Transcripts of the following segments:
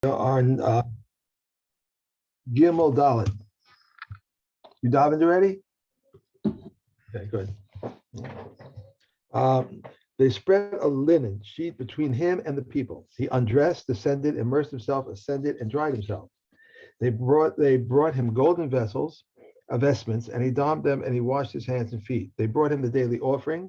On Gimel Dalet. You davened already? Okay, good. They spread a linen sheet between him and the people. He undressed, descended, immersed himself, ascended, and dried himself. They brought him golden vessels, vestments, and he donned them, and he washed his hands and feet. They brought him the daily offering.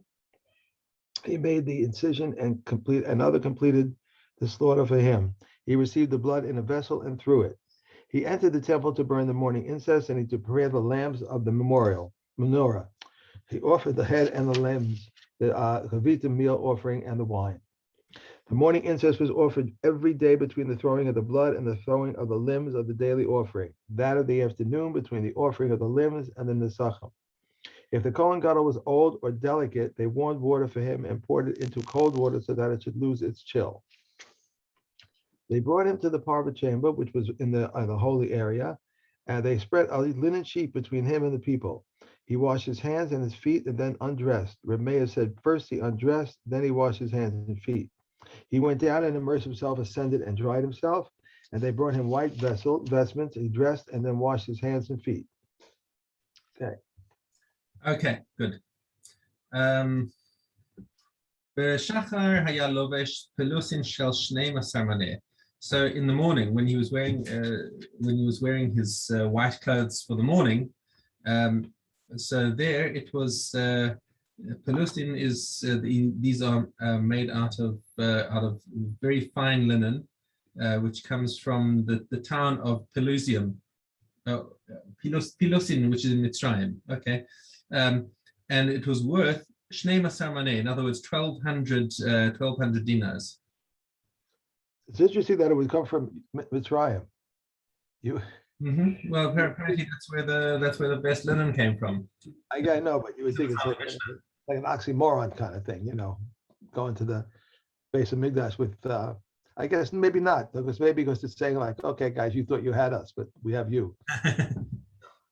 He made the incision and completed the slaughter for him. He received the blood in a vessel and threw it. He entered the temple to burn the morning incense, and he to prepare the lambs of the menorah. He offered the head and the limbs, the chavita meal offering, and the wine. The morning incense was offered every day between the throwing of the blood and the throwing of the limbs of the daily offering. That of the afternoon between the offering of the limbs and the nesachim. If the Kohen Gadol was old or delicate, they warmed water for him and poured it into cold water so that it should lose its chill. They brought him to the parva chamber, which was in the holy area, and they spread a linen sheet between him and the people. He washed his hands and his feet and then undressed. Reb Meir said, first he undressed, then he washed his hands and feet. He went down and immersed himself, ascended, and dried himself. And they brought him white vestments. He dressed and then washed his hands and feet. Okay. Okay, good. B'shachar haya lovesh pelusin shel shnei masar maneh. So in the morning, when he was wearing his white clothes for the morning, so there it was pelusin is these are made out of very fine linen, which comes from the town of Pelusium, Pelusin, which is in Mitzrayim. Okay, and it was worth shnei masar maneh, in other words, 1,200 dinars. It's interesting that it would come from Mitzrayim. Well, apparently that's where the best linen came from. I know, but you would think it's like an oxymoron kind of thing, going to the base of Migdash with, I guess maybe not, because it's saying like, okay, guys, you thought you had us, but we have you.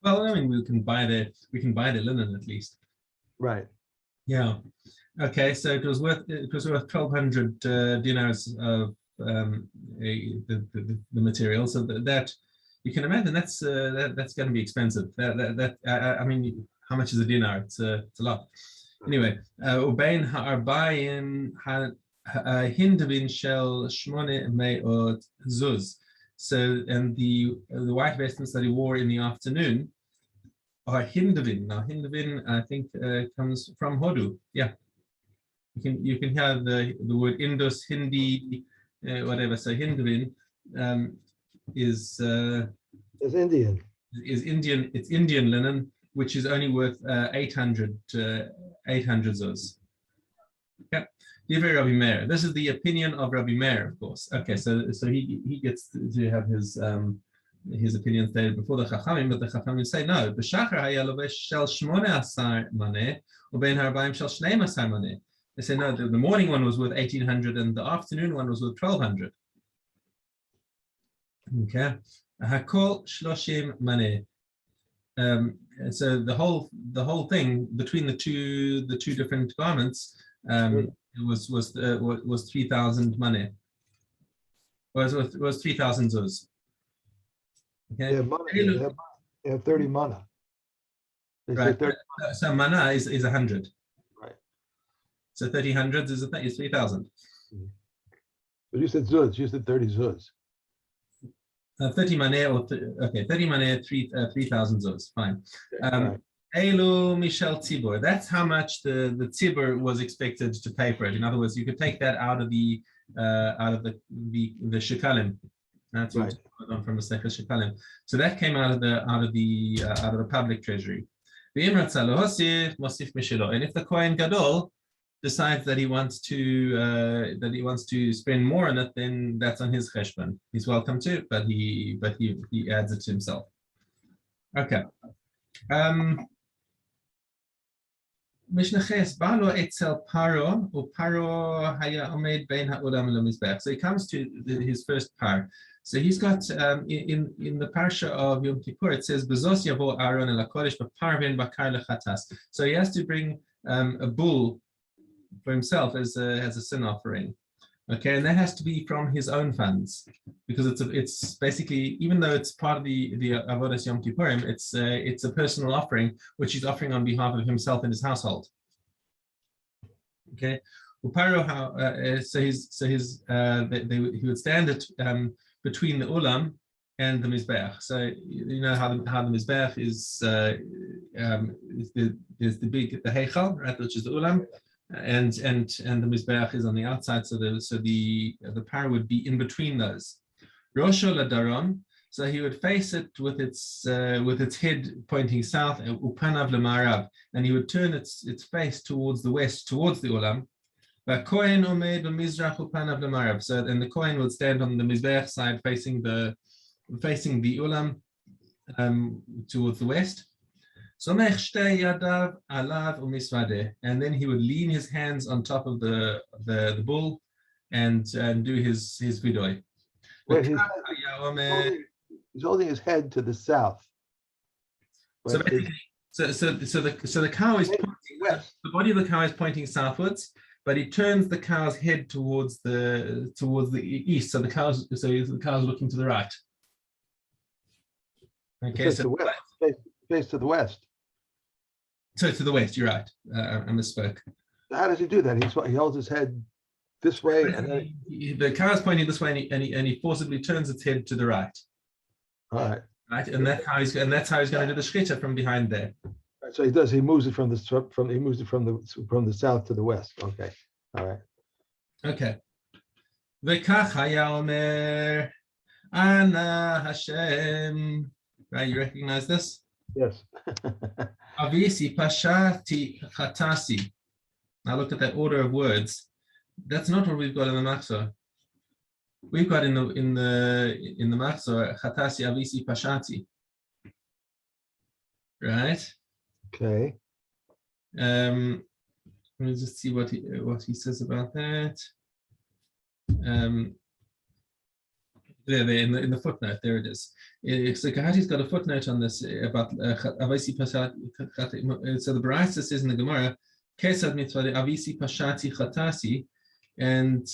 Well, I mean, we can buy the linen at least. Right. Yeah. Okay, so it was worth 1,200 dinars of the material. So that you can imagine that's going to be expensive. I mean, how much is a dinar? It's a lot. Anyway, ubein ha'arbayim hindavin shel shmone me'ot zuz. So, and the white vestments that he wore in the afternoon are hindavin. Now, hindavin, I think, comes from Hodu. Yeah, you can hear the word Indus, Hindi, whatever. So hindavin is Indian. Is Indian. It's Indian linen, which is only worth 800 zuz. Okay. Divrei Rabbi Meir. This is the opinion of Rabbi Meir, of course. Okay, so he gets to have his opinion stated before the Chachamim, but the Chachamim say no. B'shachar haya lovesh shel 18 maneh, ubein harbayim shel 12 maneh. They say no. The morning one was worth 1,800, and the afternoon one was worth 1,200. Okay. Hakol shloshim maneh. So the whole thing between the two different garments was 3,000 maneh. Was 3,000 zuz. Okay. Yeah, 30 mana. Right. So mana is 100. Right. So 30 hundreds is 3,000. But you said zuz. You said 30 zuz. 30 maneh, 30 maneh, 3,000 zuz. Fine. Elu Michel Tzibor. That's how much the Tzibor was expected to pay for it. In other words, you could take that out of the shekalim. That's right. From a sefer shekalim. So that came out of the public treasury. And if the Kohen Gadol decides that he wants to spend more on it, then that's on his cheshbon. He's welcome to, but he adds it to himself. Okay. Mishna ches balo etzel paro uparo haya omed bein ha'olam le'mizbeach. So he comes to his first par. So he's got in the parsha of Yom Kippur, it says bezos yavo Aaron el hakodesh b'parvin bakar lechatas. So he has to bring a bull for himself as a sin offering. Okay, and that has to be from his own funds because it's basically, even though it's part of the Avodas Yom Kippurim, it's a personal offering which he's offering on behalf of himself and his household. Okay, he would stand it between the ulam and the mizbeach. So you know how the mizbeach is there's the heichal, right, which is the ulam. And the mizbeach is on the outside, so the parah would be in between those. Rosho ladaron, so he would face it with its head pointing south, upanav lemarav, and he would turn its face towards the west, towards the ulam. But kohen omed b'mizrach upanav lemarav. So and the kohen would stand on the mizbeach side, facing the ulam towards the west. And then he would lean his hands on top of the bull and do his vidoi. Wait, he's holding his head to the south. So the cow is pointing west. The body of the cow is pointing southwards, but he turns the cow's head towards the east. So the cow's looking to the right. Okay, so face to the west. So to the west, you're right. I misspoke. How does he do that? He holds his head this way, and then the car is pointing this way, and he forcibly turns its head to the right. All right. Right, and that's how he's going to do the shkita from behind there. Right, so he does. He moves it from the south to the west. Okay. All right. Okay. V'kach haya omer ana Hashem. Right, you recognize this? Yes. Avisi pashati chatasi. Now look at that order of words. That's not what we've got in the Machzor. We've got in the Machzor chatasi avisi pashati. Right? Okay. Let me just see what he says about that. There in the footnote, there it is. So Kahati's got a footnote on this about avisi pashati. So the Baraisa says in the Gemara, Kesad mitzvah avisi pashati chatasi, and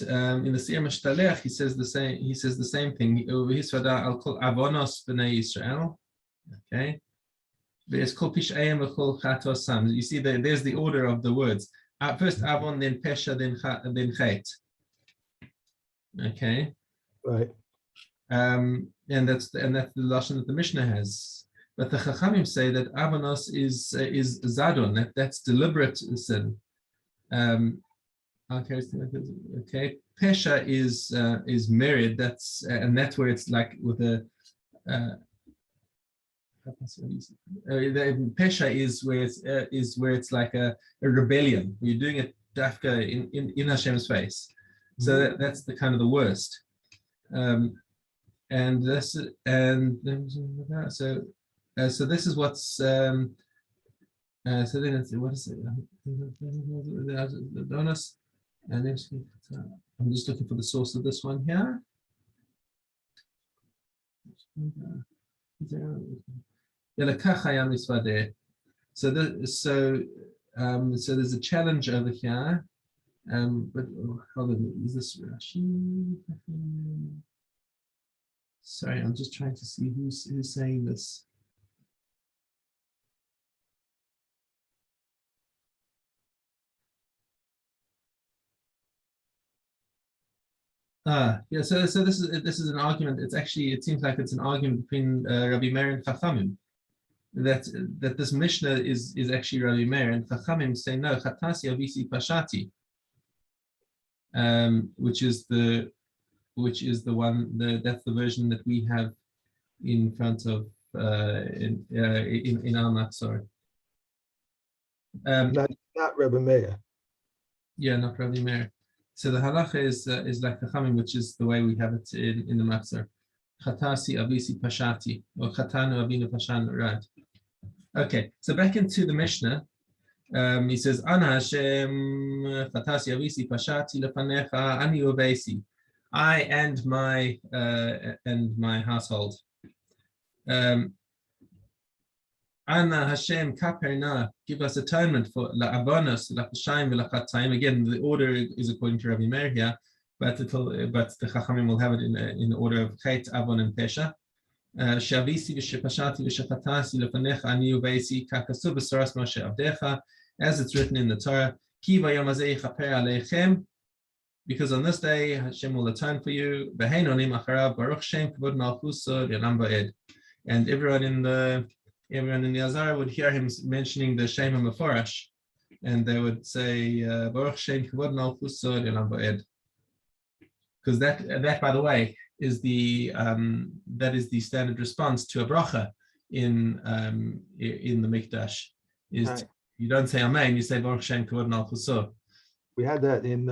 in the Siyam Shtalech he says the same. He says the same thing. Hisvada al kol avonos b'nei Yisrael. Okay. There's kol pishayim v'kol chatos sam. You see, there's the order of the words. First avon, then pesha, then chet. Okay. Right. And that's the lashon that the Mishna has. But the Chachamim say that avonos is zadon. That's deliberate sin. Okay. Pesha is merid. That's where it's like with a. Pesha is where it's like a rebellion. You're doing it dafka in Hashem's face. So that's the kind of the worst. And this so this is what's so then it's what is it? The bonus, and then I'm just looking for the source of this one here. So there's a challenge over here. But hold on, is this Rashi? Sorry, I'm just trying to see who's saying this. Yeah. So this is an argument. It seems like it's an argument between Rabbi Meir and Chachamim. That this Mishnah is actually Rabbi Meir, and Chachamim say no. Chatasi avisi pashati. Which is the one that's the version that we have in front of in our Machzor. Not Rebbe Meir. Yeah, not Rabbi Meir. So the halacha is like the Chachamim, which is the way we have it in the Machzor. Chatasi avisi pashati, or chatanu avinu pashan. Right. Okay. So back into the Mishnah. He says, Ana Hashem chatasi avisi pashati lefanecha ani uveisi. I and my household. Ana Hashem kaperna, give us atonement for la'avonos, la'pashayim, v'la'chatayim. Again, the order is according to Rabbi Meir here. but the Chachamim will have it in the order of Chet, Avon, and Pesha. Shavisi v'shepashati v'shepatasi lefanecha ani uveisi kakasu b'soras Moshe avdecha, as it's written in the Torah, Ki v'yom hazeh yichaper aleichem, because on this day Hashem will atone for you. V'hein onim acharav baruch Shem kavod malchuso v'yanam ba'ed. And everyone in the Azara would hear him mentioning the Shem HaMeforash, and they would say baruch Shem kavod malchuso v'yanam ba'ed. Because that, by the way, is the standard response to a bracha in the Mikdash. Is right. You don't say Amen, you say Baruch Shem Kavod Malchuso. We had that in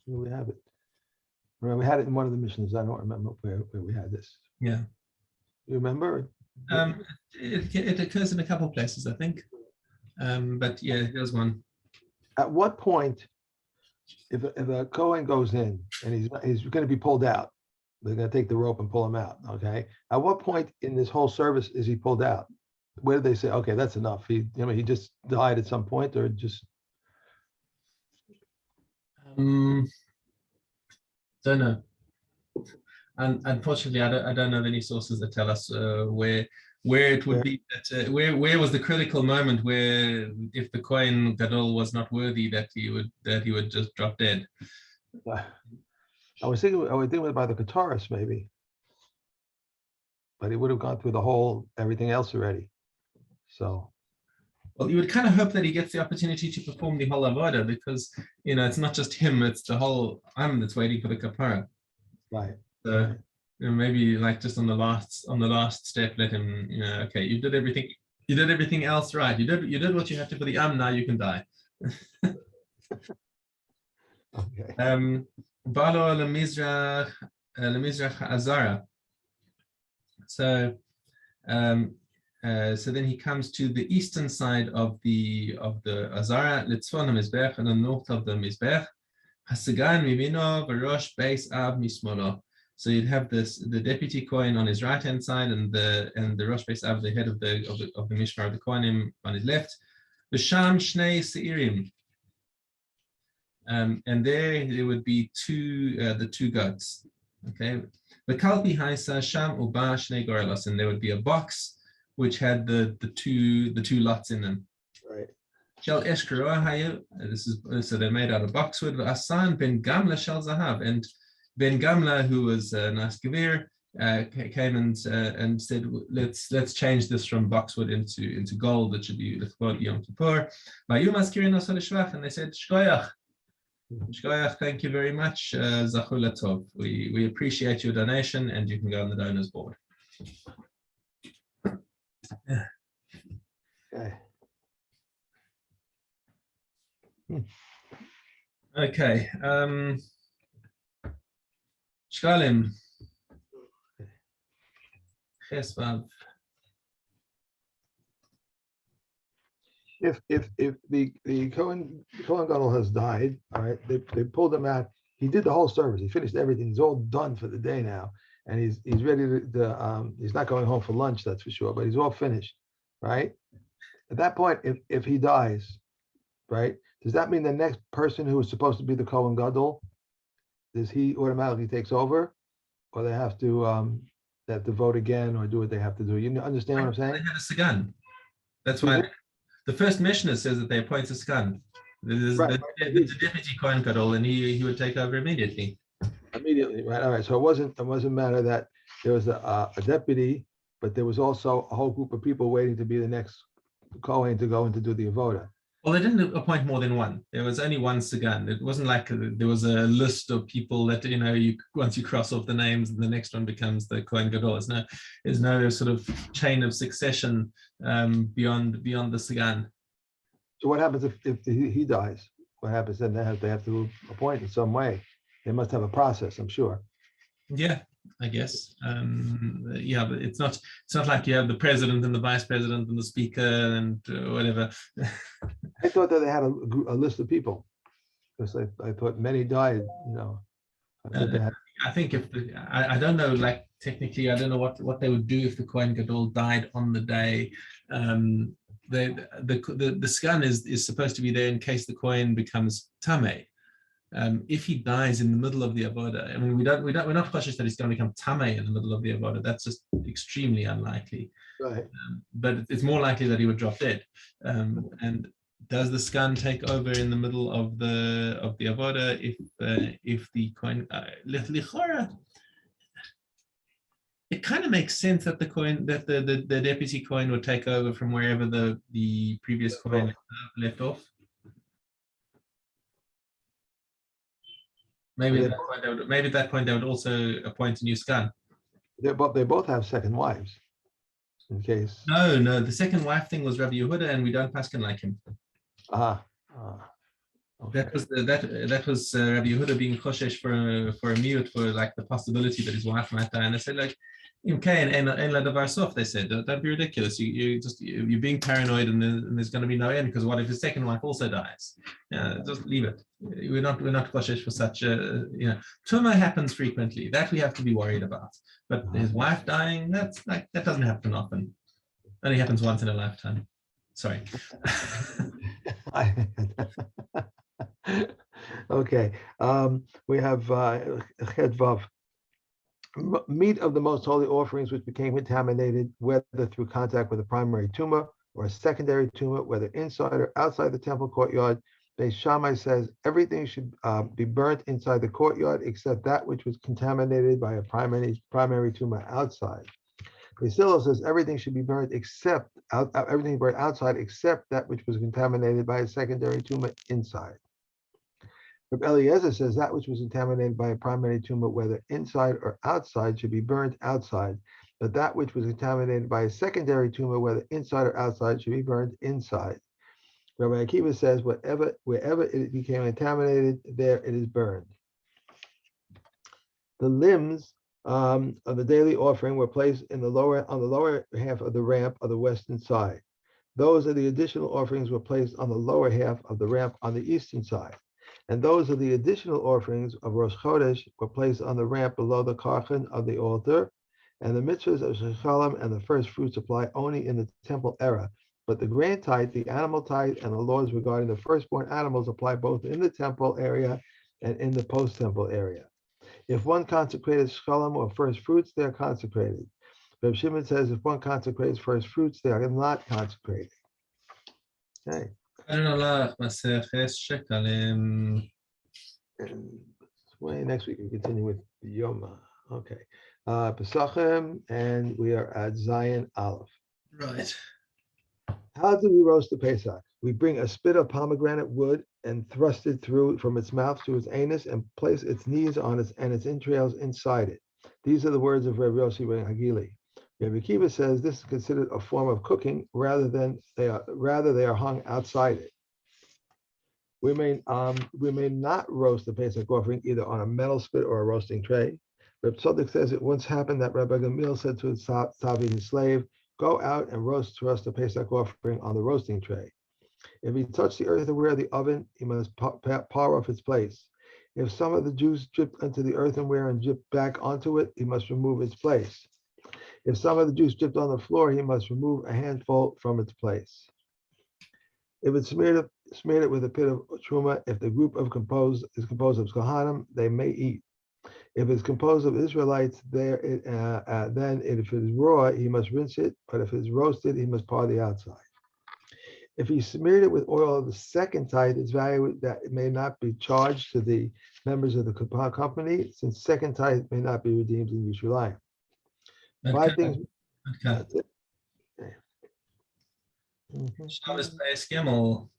we have it. We had it in one of the Mishnas. I don't remember where we had this. Yeah. You remember? It occurs in a couple of places, I think. But yeah, here's one. At what point, if a Kohen goes in and he's going to be pulled out, they're going to take the rope and pull him out. Okay. At what point in this whole service is he pulled out? Where do they say, okay, that's enough? He just died at some point, or just? Don't know. And unfortunately, I don't have any sources that tell us where it would be that where was the critical moment where if the Kohen Gadol was not worthy that he would just drop dead. I was thinking about the Kataris maybe, but he would have gone through the whole everything else already. So, well, you would kind of hope that he gets the opportunity to perform the whole avoda, because it's not just him; it's the whole Am that's waiting for the kapara. Right. So maybe like just on the last step, let him. Okay, you did everything else right. You did what you had to for the Am. Now you can die. Okay. Balo lemizrach azara. So then he comes to the eastern side of the Azara, Litzvon HaMizbech, and the north of the Mizbech. Hasagan mimino v'rosh beis av mismolo. So you'd have the deputy Kohen on his right hand side, and the Rosh Beis Av, the head of the Mishmar of the Kohanim, on his left. V'sham shnei seirim. And there would be the two goats. Okay. The kalpi haisa sham uba shnei gorelos, and there would be a box which had the two lots in them. Right. Shel eshkeroa hayu. So they're made out of boxwood. Asan ben gamla shel zahav, and Ben Gamla, who was Nasgavir, came and said, let's change this from boxwood into gold. That should be L'chvod Yom Kippur. And they said, Shkoyach. Shkoyach, thank you very much. Zachur Latov. We appreciate your donation, and you can go on the donors board. Okay. Shkalim. Chesvav. If the Kohen Gadol has died, all right, they pulled him out. He did the whole service. He finished everything. He's all done for the day now, and he's ready to he's not going home for lunch, that's for sure. But he's all finished, right? At that point, if he dies, right, does that mean the next person who is supposed to be the Kohen Gadol, does he automatically takes over, or they have to vote again or do what they have to do? You understand what I'm saying? They had a Sagan. That's why the first Mishna says that they appoint a Sagan. There's the deputy Kohen Gadol, and he would take over immediately. Immediately, right? All right. So it wasn't a matter that there was a deputy, but there was also a whole group of people waiting to be the next Kohen to go and to do the avoda. Well, they didn't appoint more than one. There was only one Sagan. It wasn't like there was a list of people that once you cross off the names, the next one becomes the Kohen Gadol. There's no sort of chain of succession beyond the Sagan. So what happens if he dies? What happens then? They have to appoint in some way. They must have a process, I'm sure. Yeah, I guess. Yeah, but it's not like you have the president and the vice president and the speaker and whatever. I thought that they had a list of people, because I thought many died. I think I don't know. Like technically, I don't know what they would do if the Kohen Gadol died on the day. The Sagan is supposed to be there in case the Kohen becomes Tameh. If he dies in the middle of the avoda, I mean, we're not cautious that he's going to become tamei in the middle of the avoda. That's just extremely unlikely. Right. But it's more likely that he would drop dead. And does the scan take over in the middle of the avoda if the coin it kind of makes sense that the deputy coin would take over from wherever the previous coin left off. Maybe at that point they would also appoint a new scan. They both have second wives. In case. No, the second wife thing was Rabbi Yehuda, and we don't paskin like him. Okay. That was Rabbi Yehuda being choshesh for a mute for like the possibility that his wife might die, and they said like, okay, and la davar sof. They said don't be ridiculous. You're being paranoid, and there's going to be no end because what if his second wife also dies? Just leave it. We're not choshesh for such Tuma happens frequently. That we have to be worried about. But his wife dying, that doesn't happen often. Only happens once in a lifetime. Sorry. Okay. We have Ched Vav. Meat of the most holy offerings which became contaminated, whether through contact with a primary tumor or a secondary tumor, whether inside or outside the temple courtyard. Beis Shammai says everything should be burnt inside the courtyard except that which was contaminated by a primary tumor outside. Beis Hillel says everything should be burnt everything burnt outside except that which was contaminated by a secondary tumor inside. Rabbi Eliezer says that which was contaminated by a primary tumor, whether inside or outside, should be burned outside, but that which was contaminated by a secondary tumor, whether inside or outside, should be burned inside. Rabbi Akiva says wherever it became contaminated, there it is burned. The limbs of the daily offering were placed on the lower half of the ramp of the western side. Those of the additional offerings were placed on the lower half of the ramp on the eastern side. And those of the additional offerings of Rosh Chodesh were placed on the ramp below the karchen of the altar. And the mitzvahs of Shalom and the first fruits apply only in the temple era. But the grand tithe, the animal tithe, and the laws regarding the firstborn animals apply both in the temple area and in the post-temple area. If one consecrated Shalom or first fruits, they are consecrated. Reb Shimon says if one consecrates first fruits, they are not consecrated. Okay. And next week we continue with Yoma. Okay. Pesachim, and we are at Zion Aleph. Right. How do we roast the Pesach? We bring a spit of pomegranate wood and thrust it through from its mouth to its anus and place its knees on its entrails inside it. These are the words of Rabbi Yossi ben Hagili. Rabbi Akiva says this is considered a form of cooking rather they are hung outside it. We may not roast the Pesach offering either on a metal spit or a roasting tray. Reb Tzadok says it once happened that Rabbi Gamliel said to his Savi, his slave, go out and roast the Pesach offering on the roasting tray. If he touched the earthenware of the oven, he must par off its place. If some of the juice dripped into the earthenware and dripped back onto it, he must remove its place. If some of the juice dripped on the floor, he must remove a handful from its place. If it smeared it with a pit of truma, if the group is composed of Kohanim, they may eat. If it's composed of Israelites, then if it is raw, he must rinse it, but if it's roasted, he must par the outside. If he smeared it with oil of the second tithe, its value that it may not be charged to the members of the company, since second tithe may not be redeemed in Yerushalayim. Five things. That's it. Shabbos Beis Gimel.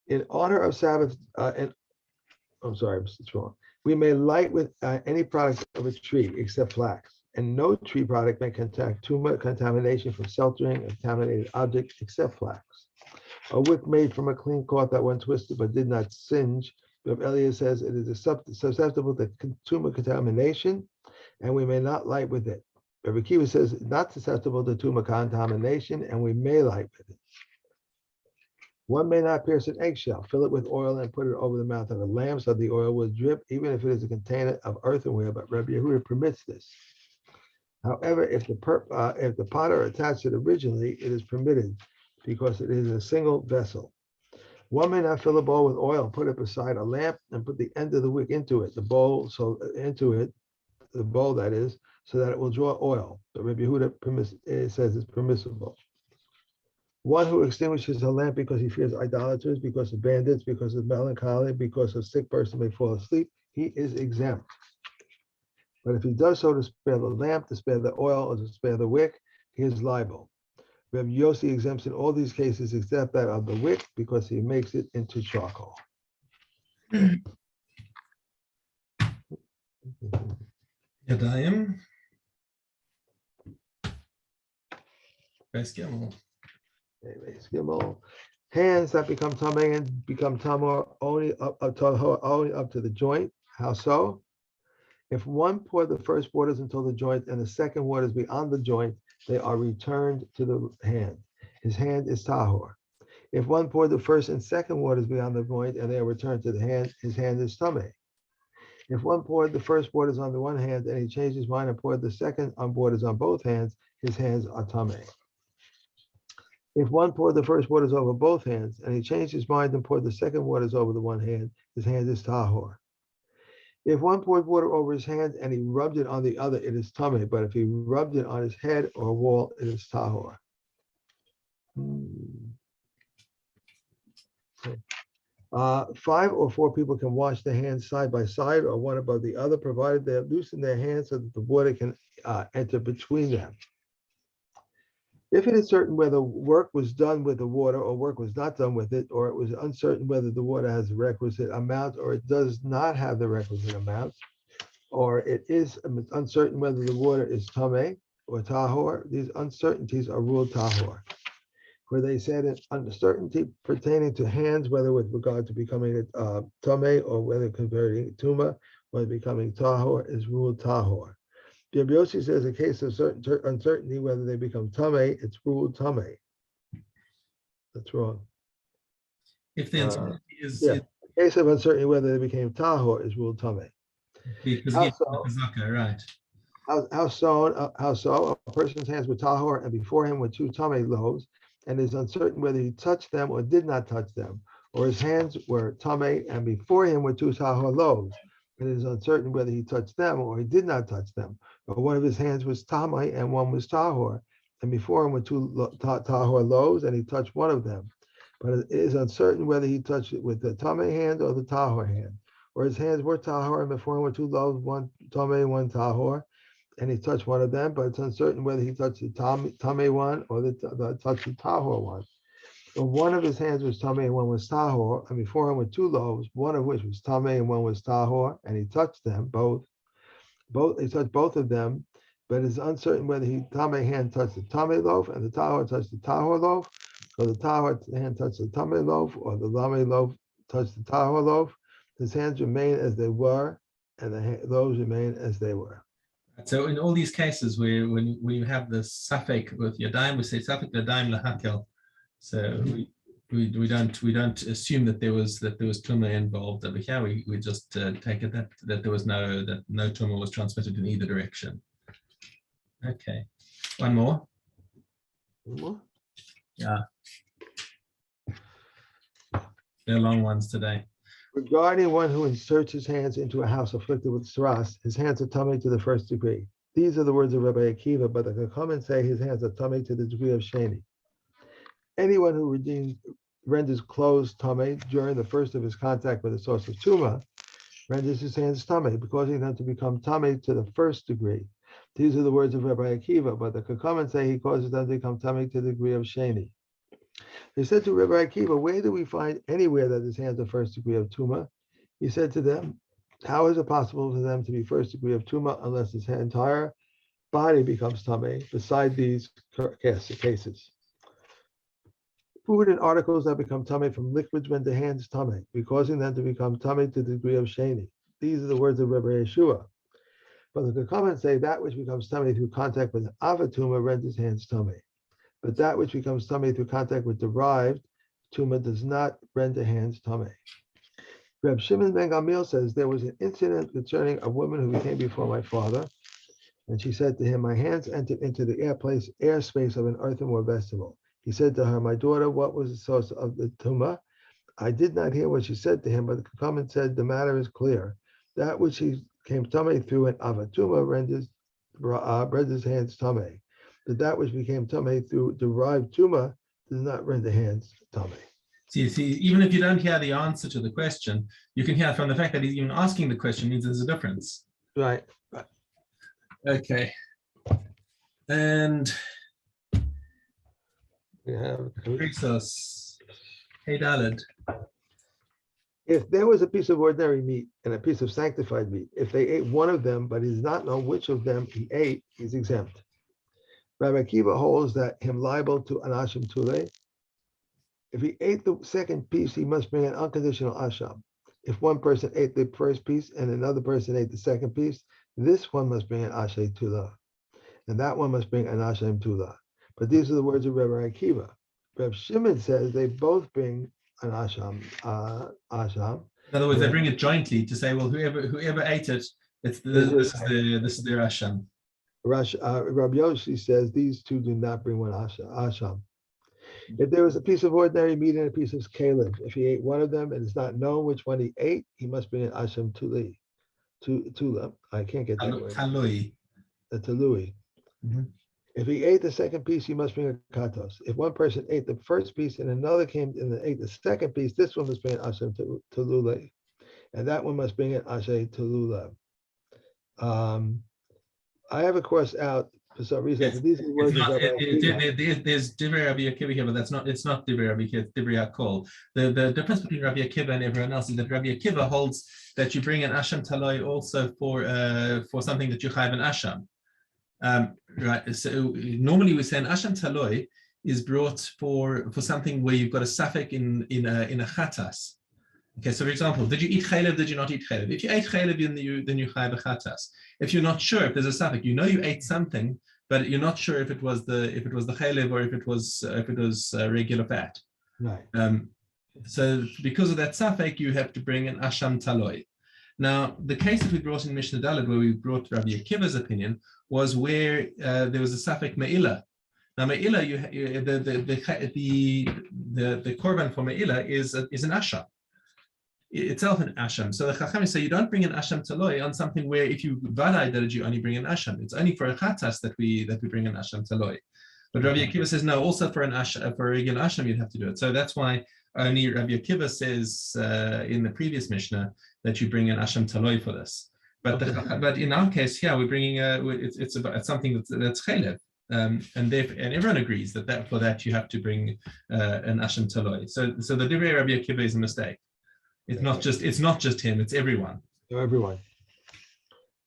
In honor of Sabbath, I'm sorry, it's wrong. We may light with any product of a tree except flax, and no tree product may contact contamination from sheltering a contaminated object except flax. A wick made from a clean cloth that when twisted but did not singe, Rabbi Eliezer says it is susceptible to tumor contamination, and we may not light with it. Rabbi Akiva says it's not susceptible to tumor contamination, and we may light with it. One may not pierce an eggshell, fill it with oil, and put it over the mouth of a lamb so the oil will drip, even if it is a container of earthenware, but Rabbi Yehuda permits this. However, if the potter attached it originally, it is permitted because it is a single vessel. One may not fill a bowl with oil, put it beside a lamp, and put the end of the wick into it, the bowl the bowl that is, so that it will draw oil. But Rabbi Yehuda says it's permissible. One who extinguishes a lamp because he fears idolaters, because of bandits, because of melancholy, because a sick person may fall asleep, he is exempt. But if he does so to spare the lamp, to spare the oil, or to spare the wick, he is liable. Rabbi Yossi exempts in all these cases except that of the wick because he makes it into charcoal. Yadayim. Best Gimel. Hands that become tamei and become tamor only up to the joint. How so? If one poured the first waters until the joint and the second waters beyond the joint, they are returned to the hand. His hand is tahor. If one poured the first and second waters beyond the joint and they are returned to the hand, his hand is tamei. If one poured the first waters on the one hand and he changed his mind and poured the second on waters on both hands, his hands are tamei. If one poured the first waters over both hands and he changed his mind and poured the second waters over the one hand, his hand is tahor. If one poured water over his hand and he rubbed it on the other, it is tamei. But if he rubbed it on his head or wall, it is tahor. Okay. 5 or 4 people can wash their hands side by side or one above the other, provided they loosen their hands so that the water can enter between them. If it is certain whether work was done with the water or work was not done with it, or it was uncertain whether the water has the requisite amount or it does not have the requisite amount, or it is uncertain whether the water is tamei or tahor, these uncertainties are ruled tahor. Where they said an uncertainty pertaining to hands, whether with regard to becoming tamei or whether converting tuma, whether becoming tahor, is ruled tahor. Rabbi Yossi says a case of uncertainty whether they become tamei, it's ruled tamei. That's wrong. If the uncertainty is a case of uncertainty whether they became tahor is ruled tamei. because How yeah, so? Right. How so? A person's hands were tahor, and before him were 2 tamei loaves, and is uncertain whether he touched them or did not touch them, or his hands were tamei, and before him were 2 tahor loaves, and it is uncertain whether he touched them or he did not touch them, or one of his hands was tamei and one was tahor, and before him were 2 tahor loaves, and he touched one of them, but it is uncertain whether he touched it with the tamei hand or the tahor hand, or his hands were tahor, and before him were 2 loaves, one tamei, one tahor, and he touched one of them, but it's uncertain whether he touched the tamei one or touched the tahor one. Or one of his hands was tamei and one was tahor, and before him were 2 loaves, one of which was tamei and one was tahor, and he touched them both. He touched both of them, but it's uncertain whether he tamei hand touched the tamei loaf and the tahor touched the tahor loaf, or the tahor hand touched the tamei loaf, or the tamei loaf touched the tahor loaf. His hands remain as they were, and the loaves remain as they were. So in all these cases where when you have the suffix with yadayim, we say suffix yadayim lahakel. So we don't assume that there was tumah involved over here. We just take it that there was no tumah was transmitted in either direction. Okay, one more. Yeah, they're long ones today. Regarding one who inserts his hands into a house afflicted with saras, his hands are tamei to the first degree. These are the words of Rabbi Akiva, but the Chachamim say his hands are tamei to the degree of sheni. Anyone who renders clothes tamei during the first of his contact with a source of tuma renders his hands tamei, causing them to become tamei to the first degree. These are the words of Rabbi Akiva, but the Chachamim say he causes them to become tamei to the degree of sheni. They said to Rabbi Akiva, where do we find anywhere that his hands are first degree of tuma? He said to them, how is it possible for them to be first degree of tuma unless his entire body becomes tamei beside these cases? Food and articles that become tamei from liquids render hands tamei, causing them to become tamei to the degree of sheni. These are the words of Rabbi Yeshua. But the comments say that which becomes tamei through contact with avatuma renders hands tamei. But that which becomes tamei through contact with derived tuma does not render hands tamei. Reb Shimon ben Gamliel says there was an incident concerning a woman who came before my father. And she said to him, my hands entered into the airspace of an earthenware vestibule. He said to her, my daughter, what was the source of the tumah? I did not hear what she said to him, but the comment said, the matter is clear. That which he came tummy through an avatuma renders hands tummy. But that which became tummy through derived tuma does not render hands tummy. See, even if you don't hear the answer to the question, you can hear from the fact that he's even asking the question means there's a difference. Right. Okay. And We have Christos, hey Dalid. if there was a piece of ordinary meat and a piece of sanctified meat, if they ate one of them, but he does not know which of them he ate, he's exempt. Rabbi Akiva holds that him liable to an asham tule. If he ate the second piece, he must bring an unconditional asham. If one person ate the first piece and another person ate the second piece, this one must bring an ashay tula, and that one must bring an ashem tula. But these are the words of Rabbi Akiva. Reb Shimon says they both bring an asham. In other words, they bring it jointly to say, well, whoever ate it, this is their asham. Rabbi Yoshi says these two do not bring one asham. If there was a piece of ordinary meat and a piece of caleb, if he ate one of them and it's not known which one he ate, he must bring an asham tula. I can't get that word. Talui. A talui. If he ate the second piece, he must bring a katos. If one person ate the first piece and another came and ate the second piece, this one must bring an asham talule, and that one must bring an ashay talula. I have a course out for some reason, Yes. but these are the words of Rabbi Akiva. There's Divrei Rabbi Akiva here, but it's not Divrei Rabbi Akiva, it's Divrei Hakol. The difference between Rabbi Akiva and everyone else is that Rabbi Akiva holds that you bring an asham taloi also for something that you have an asham. Right. So normally we say an asham taloi is brought for something where you've got a suffix in a chatas. Okay, so for example, did you eat chalev? Did you not eat chalev? If you ate chalev, then you chayv a chatas. If you're not sure if there's a suffix, you know you ate something, but you're not sure if it was the chalev or if it was regular fat. Right. So because of that suffix, you have to bring an asham taloi. Now, the case that we brought in Mishna Dalet, where we brought Rabbi Akiva's opinion, was where there was a suffix me'ilah. Now, me'ilah, the korban for me'ilah is an asham. Itself an asham. So the Chachamim say you don't bring an asham taloi on something where if you vadai that you only bring an asham. It's only for a chatas that we bring an asham taloi. But Rabbi Akiva says no. Also for a regular asham you'd have to do it. So that's why only Rabbi Akiva says in the previous Mishnah that you bring an asham taloi for this. But but in our case here we're bringing it's something that's chalev. And everyone agrees that for that you have to bring an asham taloi. So the divrei Rabbi Akiva is a mistake. It's not just him, it's everyone. Everyone.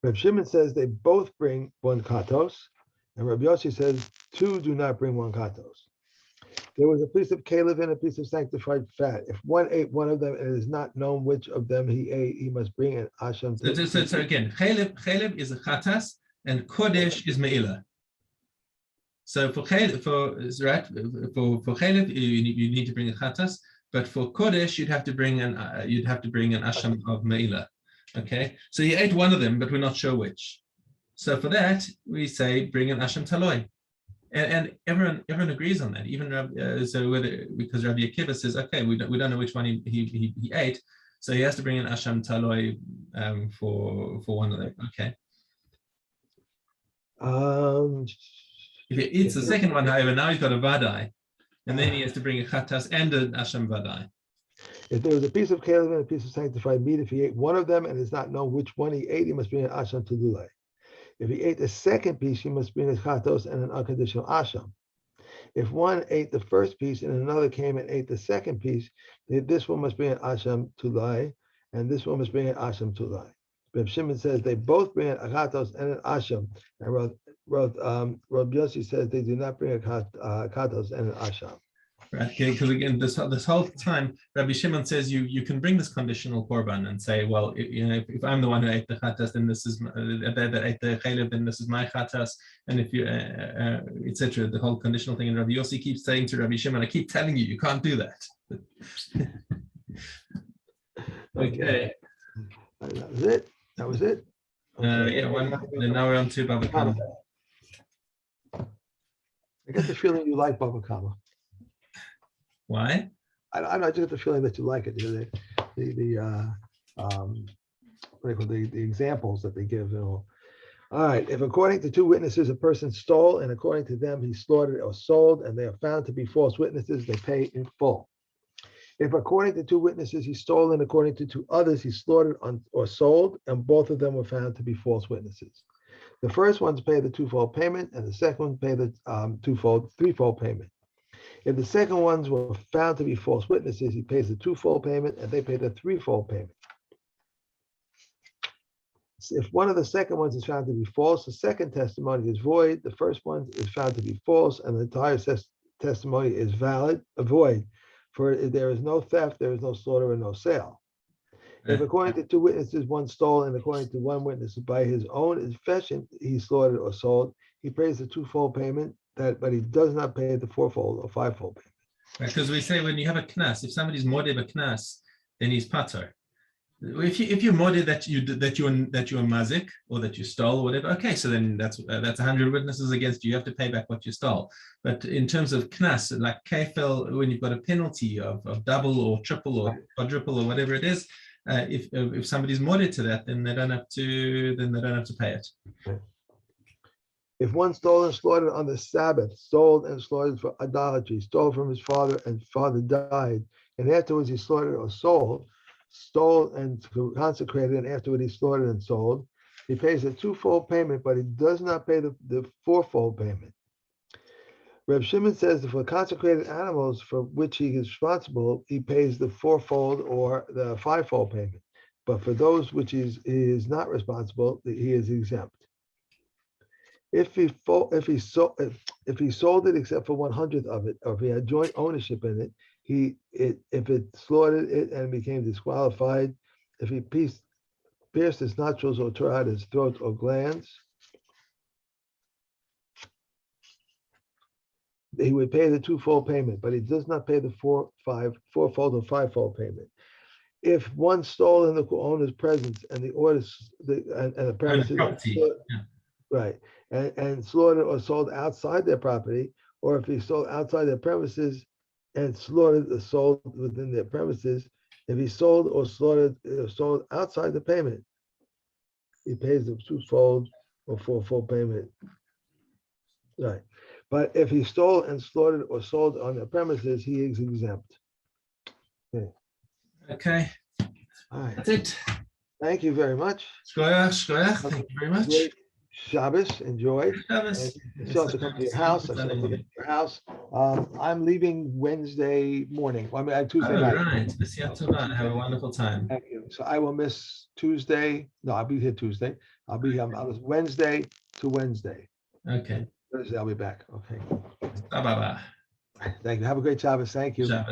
Reb Shimon says they both bring one katos, and Reb Yossi says two do not bring one katos. There was a piece of caleb and a piece of sanctified fat. If one ate one of them and it is not known which of them he ate, he must bring an asham. So again, caleb is a chatas and kodesh is me'ilah. So for caleb, you need to bring a chatas. But for kodesh, you'd have to bring an asham of me'ilah. Okay, so he ate one of them, but we're not sure which. So for that, we say bring an asham taloi, and everyone agrees on that. Even because Rabbi Akiva says, okay, we don't know which one he ate, so he has to bring an asham taloi for one of them. Okay. If he eats the second one, however, now he's got a vadai. And then he has to bring a chatas and an asham vadai. If there was a piece of caleb and a piece of sanctified meat, if he ate one of them and it's not known which one he ate, he must bring an asham tululai. If he ate the second piece, he must bring a chatos and an unconditional asham. If one ate the first piece and another came and ate the second piece, this one must bring an asham tulai, and this one must bring an asham tulai. Reb Shimon says they both bring a chatos and an asham, and Reb Yossi says they do not bring a katos and an asham. Right, because again, this whole time, Rabbi Shimon says you can bring this conditional korban and say, well, if I'm the one who ate the chatas, then this is that ate the chalev, then this is my chatas, and if you etc. The whole conditional thing. And Rabbi Yossi keeps saying to Rabbi Shimon, I keep telling you can't do that. Okay. That was it. Okay. Yeah, one. Then now we're on to Baba Kama. I get the feeling you like Baba Kama. Why? I just get the feeling that you like it. What do you call the examples that they give. All right. If according to two witnesses a person stole, and according to them he slaughtered or sold, and they are found to be false witnesses, they pay in full. If according to two witnesses he stole, and according to two others he slaughtered or sold, and both of them were found to be false witnesses, the first ones pay the twofold payment, and the second one pay the threefold payment. If the second ones were found to be false witnesses, he pays the twofold payment, and they pay the threefold payment. If one of the second ones is found to be false, the second testimony is void. The first one is found to be false, and the entire testimony is void. For there is no theft, there is no slaughter, and no sale. If according to two witnesses one stole, and according to one witness by his own confession he slaughtered or sold, he pays the twofold payment, but he does not pay the fourfold or fivefold payment. Because we say when you have a knas, if somebody's modeh a knas, then he's pater. If you're modeh that you're mazik or that you stole or whatever, okay, so then that's 100 witnesses against you. You have to pay back what you stole. But in terms of knas, like kefel, when you've got a penalty of double or triple or quadruple or whatever it is, if somebody's modeh to that, then they don't have to pay it. Okay. If one stole and slaughtered on the Sabbath, sold and slaughtered for idolatry, stole from his father and father died, and afterwards he slaughtered or sold, stole and consecrated, and afterward he slaughtered and sold, he pays a twofold payment, but he does not pay the fourfold payment. Reb Shimon says that for consecrated animals for which he is responsible, he pays the fourfold or the fivefold payment. But for those which he is not responsible, he is exempt. If he sold it except for 1/100th of it, or if he had joint ownership in it, if it slaughtered it and became disqualified, if he pierced his nostrils or tore out his throat or glands, he would pay the twofold payment, but he does not pay the fourfold or fivefold payment. If one stole in the owner's presence and the premises, right, and slaughtered or sold outside their property, or if he sold outside their premises and slaughtered or sold within their premises, if he sold or slaughtered or sold outside the payment, he pays the twofold or fourfold payment. Right. But if he stole and slaughtered or sold on the premises, he is exempt. Okay. Okay. All right. That's it. Thank you very much. Shkoyach. Thank you very much. Great Shabbos. Enjoy. Shabbos. You still have to come to your house. I still have to get to your house. I'm leaving Wednesday morning. I mean, Tuesday night. Right. Have a wonderful time. Thank you. So I will miss Tuesday. No, I'll be here Tuesday. I'll be here Wednesday to Wednesday. Okay. Thursday I'll be back. Okay. Bye. Thank you. Have a great Shabbos. Thank you. Shabbos.